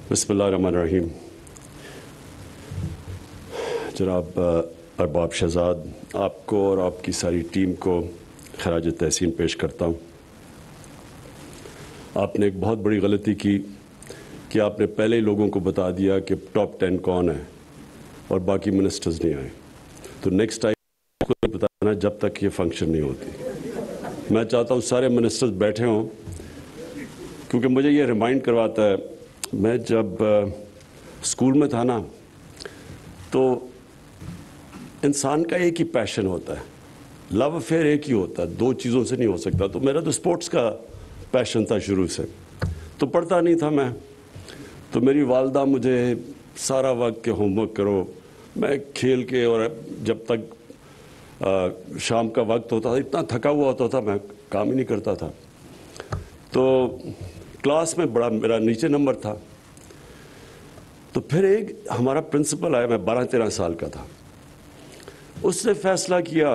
बिस्मिल्लाहिर्रहमानिर्रहीम। जनाब अरबाब शहजाद, आपको और आपकी सारी टीम को खराज तहसीन पेश करता हूँ। आपने एक बहुत बड़ी गलती की कि आपने पहले ही लोगों को बता दिया कि टॉप 10 कौन है और बाकी मिनिस्टर्स नहीं आए। तो नेक्स्ट टाइम को बताना जब तक ये फंक्शन नहीं होती। मैं चाहता हूँ सारे मिनिस्टर्स बैठे हों, क्योंकि मुझे ये रिमाइंड करवाता है, मैं जब स्कूल में था ना, तो इंसान का एक ही पैशन होता है, लव अफेयर एक ही होता है, दो चीज़ों से नहीं हो सकता। तो मेरा तो स्पोर्ट्स का पैशन था शुरू से, तो पढ़ता नहीं था मैं। तो मेरी वालदा मुझे सारा वक्त के होमवर्क करो, मैं खेल के, और जब तक शाम का वक्त होता था इतना थका हुआ होता था मैं काम ही नहीं करता था। तो क्लास में बड़ा मेरा नीचे नंबर था। तो फिर एक हमारा प्रिंसिपल आया, मैं 12-13 साल का था। उसने फैसला किया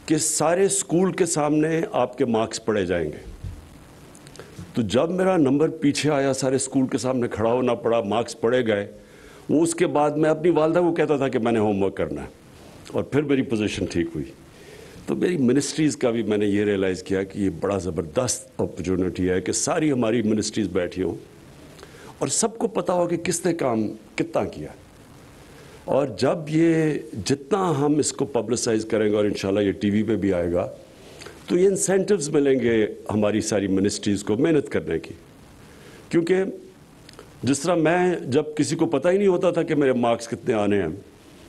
कि सारे स्कूल के सामने आपके मार्क्स पढ़े जाएंगे। तो जब मेरा नंबर पीछे आया, सारे स्कूल के सामने खड़ा होना पड़ा, मार्क्स पढ़े गए, वो उसके बाद मैं अपनी वालदा को कहता था कि मैंने होमवर्क करना है, और फिर मेरी पोजीशन ठीक हुई। तो मेरी मिनिस्ट्रीज़ का भी मैंने ये रियलाइज़ किया कि ये बड़ा ज़बरदस्त अपॉर्चुनिटी है कि सारी हमारी मिनिस्ट्रीज़ बैठी हों और सबको पता हो कि किसने काम कितना किया। और जब ये जितना हम इसको पब्लिसाइज़ करेंगे, और इंशाल्लाह ये टीवी पे भी आएगा, तो ये इंसेंटिव्स मिलेंगे हमारी सारी मिनिस्ट्रीज़ को मेहनत करने की। क्योंकि जिस तरह मैं, जब किसी को पता ही नहीं होता था कि मेरे मार्क्स कितने आने हैं,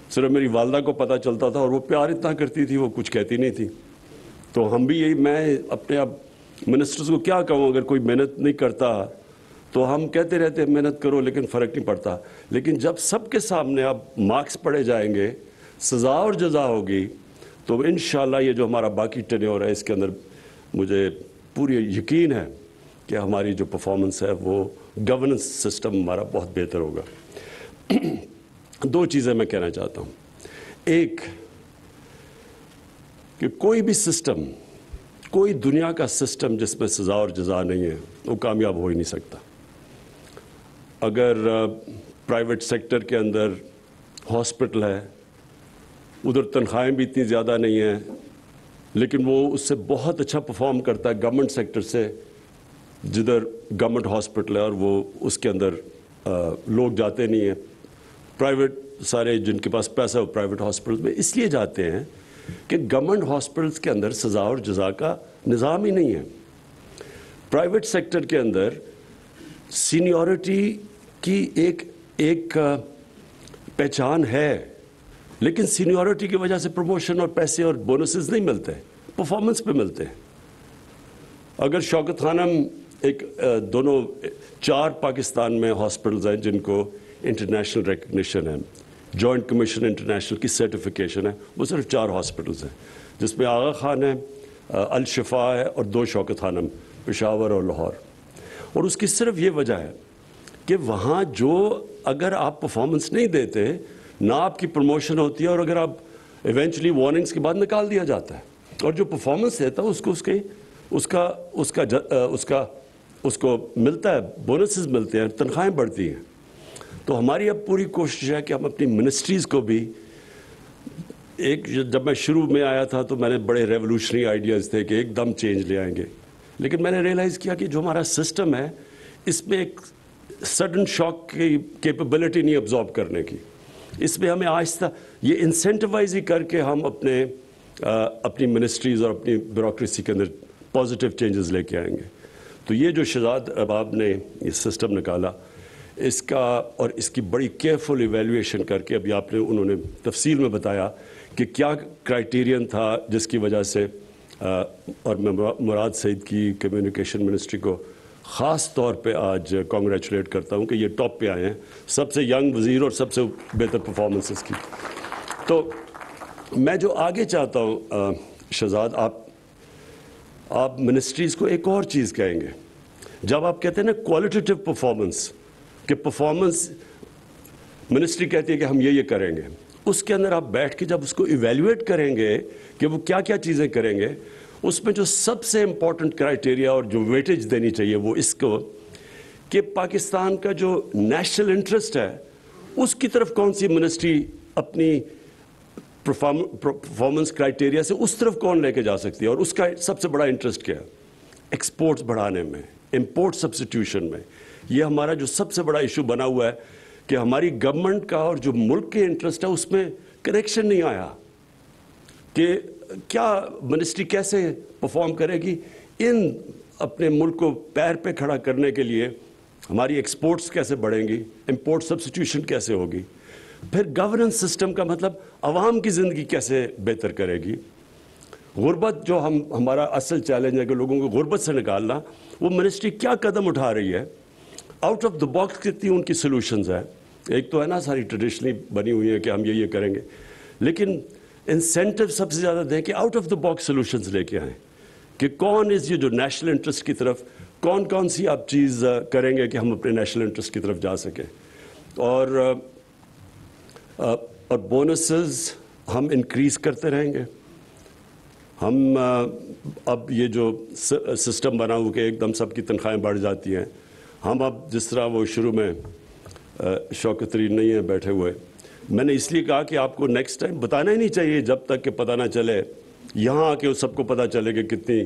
सिर्फ मेरी वालदा को पता चलता था, और वो प्यार इतना करती थी, वो कुछ कहती नहीं थी। तो हम भी यही, मैं अपने अब मिनिस्टर्स को क्या कहूँ, अगर कोई मेहनत नहीं करता तो हम कहते रहते हैं मेहनत करो, लेकिन फ़र्क नहीं पड़ता। लेकिन जब सबके सामने अब मार्क्स पढ़े जाएंगे, सज़ा और जज़ा होगी, तो इंशाल्लाह ये जो हमारा बाकी टेन्योर है, इसके अंदर मुझे पूरी यकीन है कि हमारी जो परफॉर्मेंस है वो गवर्नेंस सिस्टम हमारा बहुत बेहतर होगा। दो चीज़ें मैं कहना चाहता हूँ। एक, कि कोई भी सिस्टम, कोई दुनिया का सिस्टम जिसमें सज़ा और जज़ा नहीं है, वो कामयाब हो ही नहीं सकता। अगर प्राइवेट सेक्टर के अंदर हॉस्पिटल है, उधर तनख्वाहें भी इतनी ज़्यादा नहीं हैं, लेकिन वो उससे बहुत अच्छा परफॉर्म करता है गवर्नमेंट सेक्टर से, जिधर गवर्नमेंट हॉस्पिटल है और वो उसके अंदर लोग जाते नहीं हैं। प्राइवेट, सारे जिनके पास पैसा है वो प्राइवेट हॉस्पिटल में इसलिए जाते हैं कि गवर्नमेंट हॉस्पिटल्स के अंदर सज़ा और जज़ा का निज़ाम ही नहीं है। प्राइवेट सेक्टर के अंदर सीनियरिटी की एक पहचान है, लेकिन सीनियरिटी की वजह से प्रमोशन और पैसे और बोनसेस नहीं मिलते, परफॉर्मेंस पे मिलते हैं। अगर शौकत खानम दोनों 4 पाकिस्तान में हॉस्पिटल्स हैं जिनको इंटरनेशनल रिकग्निशन है, जॉइंट कमीशन इंटरनेशनल की सर्टिफिकेशन है, वो सिर्फ 4 हॉस्पिटल्स हैं, जिसमें आगा खान है, अल शिफा है, और 2 शौकत खानम, पेशावर और लाहौर। और उसकी सिर्फ ये वजह है कि वहाँ जो, अगर आप परफॉर्मेंस नहीं देते ना, आपकी प्रमोशन होती है, और अगर आप इवेंचुअली वार्निंग्स के बाद निकाल दिया जाता है। और जो परफॉर्मेंस देता है उसको मिलता है, बोनसेस मिलते हैं, तनख्वाहें बढ़ती हैं। तो हमारी अब पूरी कोशिश है कि हम अपनी मिनिस्ट्रीज़ को भी, जब मैं शुरू में आया था तो मैंने बड़े रेवोल्यूशनरी आइडियाज़ थे कि एकदम चेंज ले आएंगे, लेकिन मैंने रियलाइज़ किया कि जो हमारा सिस्टम है, इसमें एक सडन शॉक की कैपेबिलिटी नहीं अब्जॉर्ब करने की। इसमें हमें आहिस्ता ये इंसेंटिवाइज ही करके हम अपनी मिनिस्ट्रीज़ और अपनी ब्यूरोक्रेसी के अंदर पॉजिटिव चेंजेस लेके आएंगे। तो ये जो शहजाद अरबाब ने ये सिस्टम निकाला, इसका और इसकी बड़ी केयरफुल इवैल्यूएशन करके, अभी उन्होंने तफसील में बताया कि क्या क्राइटेरियन था जिसकी वजह से, और मैं मुराद सईद की कम्युनिकेशन मिनिस्ट्री को ख़ास तौर पे आज कॉन्ग्रेचुलेट करता हूँ कि ये टॉप पे आए हैं, सबसे यंग वज़ीर और सबसे बेहतर परफॉर्मेंसेस की। तो मैं जो आगे चाहता हूँ शहजाद, आप मिनिस्ट्रीज़ को एक और चीज़ कहेंगे, जब आप कहते हैं ना क्वालिटेटिव परफॉर्मेंस, कि परफॉर्मेंस मिनिस्ट्री कहती है कि हम ये करेंगे, उसके अंदर आप बैठ के जब उसको इवेल्युएट करेंगे कि वो क्या क्या चीज़ें करेंगे, उसमें जो सबसे इम्पॉर्टेंट क्राइटेरिया और जो वेटेज देनी चाहिए वो इसको کہ پاکستان کا جو نیشنل انٹرسٹ ہے اس کی طرف کون سی منسٹری اپنی پرفارمنس کرائٹیریا سے اس طرف کون لے کے جا سکتی ہے، اور اس کا سب سے بڑا انٹرسٹ کیا ہے؟ ایکسپورٹس بڑھانے میں، امپورٹ سبسٹیوشن میں. یہ ہمارا جو سب سے بڑا ایشو بنا ہوا ہے کہ ہماری گورنمنٹ کا اور جو ملک کے انٹرسٹ ہے اس میں کنیکشن نہیں آیا کہ کیا منسٹری کیسے پرفارم کرے گی ان اپنے ملک کو پیر پہ کھڑا کرنے کے لیے. ہماری ایکسپورٹس کیسے بڑھیں گی، امپورٹ سبسٹیوشن کیسے ہوگی، پھر گورننس سسٹم کا مطلب عوام کی زندگی کیسے بہتر کرے گی. غربت جو ہمارا اصل چیلنج ہے کہ لوگوں کو غربت سے نکالنا، وہ منسٹری کیا قدم اٹھا رہی ہے، آؤٹ آف دا باکس کتنی ان کی سلوشنز ہیں. ایک تو ہے نا ساری ٹریڈیشنلی بنی ہوئی ہے کہ ہم یہ کریں گے، لیکن انسینٹیو سب سے زیادہ دیں کہ out of the box solutions لے کے آئیں کہ کون یہ جو نیشنل انٹرسٹ کی طرف کون سی آپ چیز کریں گے کہ ہم اپنے نیشنل انٹرسٹ کی طرف جا سکیں. اور بونسز ہم انکریز کرتے رہیں گے. ہم اب یہ جو سسٹم بنا ہوا کہ ایک دم سب کی تنخواہیں بڑھ جاتی ہیں، ہم اب جس طرح وہ شروع میں شوکت ترین نہیں ہیں بیٹھے ہوئے، میں نے اس لیے کہا کہ آپ کو نیکسٹ ٹائم بتانا ہی نہیں چاہیے جب تک کہ پتہ نہ چلے، یہاں آ کے سب کو پتہ چلے کہ کتنی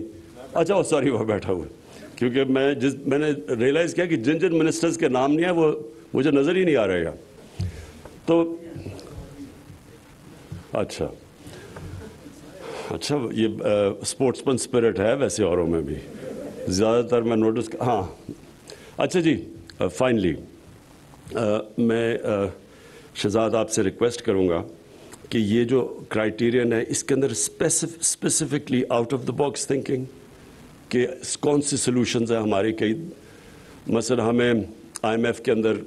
اچھا سوری وہ بیٹھا ہوا ہے. کیونکہ میں نے ریئلائز کیا کہ جن منسٹرز کے نام نہیں ہیں وہ مجھے نظر ہی نہیں آ رہے گا. تو اچھا یہ اسپورٹس مین اسپرٹ ہے ویسے اوروں میں بھی زیادہ تر میں نوٹس. ہاں اچھا جی، فائنلی میں شہزاد آپ سے ریکویسٹ کروں گا کہ یہ جو کرائیٹیرین ہے اس کے اندر specifically out of the box thinking کہ کون سی سلوشنز ہیں ہماری. کئی مثلا ہمیں آئی ایم ایف کے اندر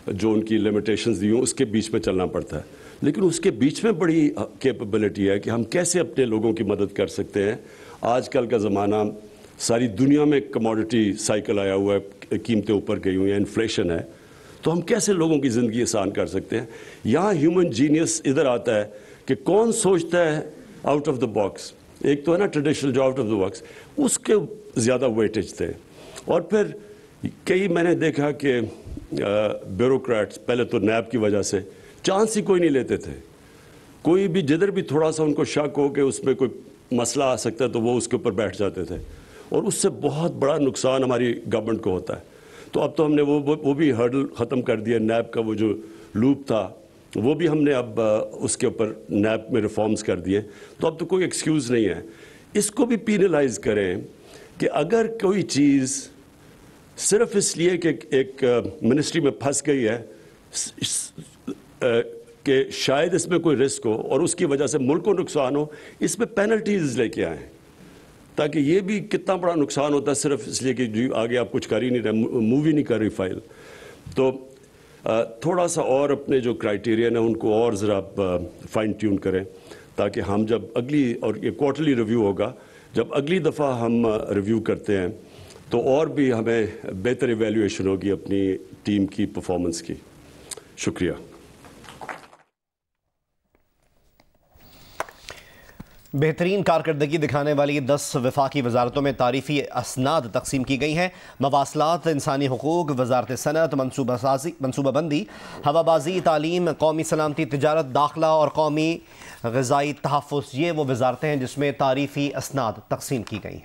جو ان کی لمیٹیشنز دی ہوں اس کے بیچ میں چلنا پڑتا ہے، لیکن اس کے بیچ میں بڑی کیپبلٹی ہے کہ ہم کیسے اپنے لوگوں کی مدد کر سکتے ہیں. آج کل کا زمانہ ساری دنیا میں کموڈٹی سائیکل آیا ہوا ہے، قیمتیں اوپر گئی ہوئی ہیں، انفلیشن ہے، تو ہم کیسے لوگوں کی زندگی آسان کر سکتے ہیں. یہاں ہیومن جینیس ادھر آتا ہے کہ کون سوچتا ہے آؤٹ آف دا باکس. ایک تو ہے نا ٹریڈیشنل جو آؤٹ آف دا باکس، اس کے زیادہ ویٹیج تھے. اور پھر کئی میں نے دیکھا کہ بیوروکریٹس پہلے تو نیب کی وجہ سے چانس ہی کوئی نہیں لیتے تھے. کوئی بھی جدھر بھی تھوڑا سا ان کو شک ہو کہ اس میں کوئی مسئلہ آ سکتا ہے تو وہ اس کے اوپر بیٹھ جاتے تھے، اور اس سے بہت بڑا نقصان ہماری گورنمنٹ کو ہوتا ہے. تو اب تو ہم نے وہ بھی ہرڈل ختم کر دیا. نیب کا وہ جو لوپ تھا وہ بھی ہم نے اب اس کے اوپر نیب میں ریفارمز کر دیے. تو اب تو کوئی ایکسکیوز نہیں ہے. اس کو بھی پینلائز کریں کہ اگر کوئی چیز صرف اس لیے کہ ایک منسٹری میں پھنس گئی ہے کہ شاید اس میں کوئی رسک ہو اور اس کی وجہ سے ملک کو نقصان ہو، اس میں پینلٹیز لے کے آئیں تاکہ یہ بھی کتنا بڑا نقصان ہوتا ہے صرف اس لیے کہ جی آگے آپ کچھ کر ہی نہیں رہے، موو ہی نہیں کر رہی فائل. تو تھوڑا سا اور اپنے جو کرائیٹیرین ہیں ان کو اور ذرا فائن ٹیون کریں تاکہ ہم جب اگلی، اور یہ کوارٹرلی ریویو ہوگا، جب اگلی دفعہ ہم ریویو کرتے ہیں تو اور بھی ہمیں بہتر ایویلیویشن ہوگی اپنی ٹیم کی پرفارمنس کی. شکریہ. بہترین کارکردگی دکھانے والی 10 وفاقی وزارتوں میں تعریفی اسناد تقسیم کی گئی ہیں. مواصلات، انسانی حقوق، وزارت صنعت، منصوبہ بندی، ہوابازی، تعلیم، قومی سلامتی، تجارت، داخلہ اور قومی غذائی تحفظ، یہ وہ وزارتیں ہیں جس میں تعریفی اسناد تقسیم کی گئی ہیں.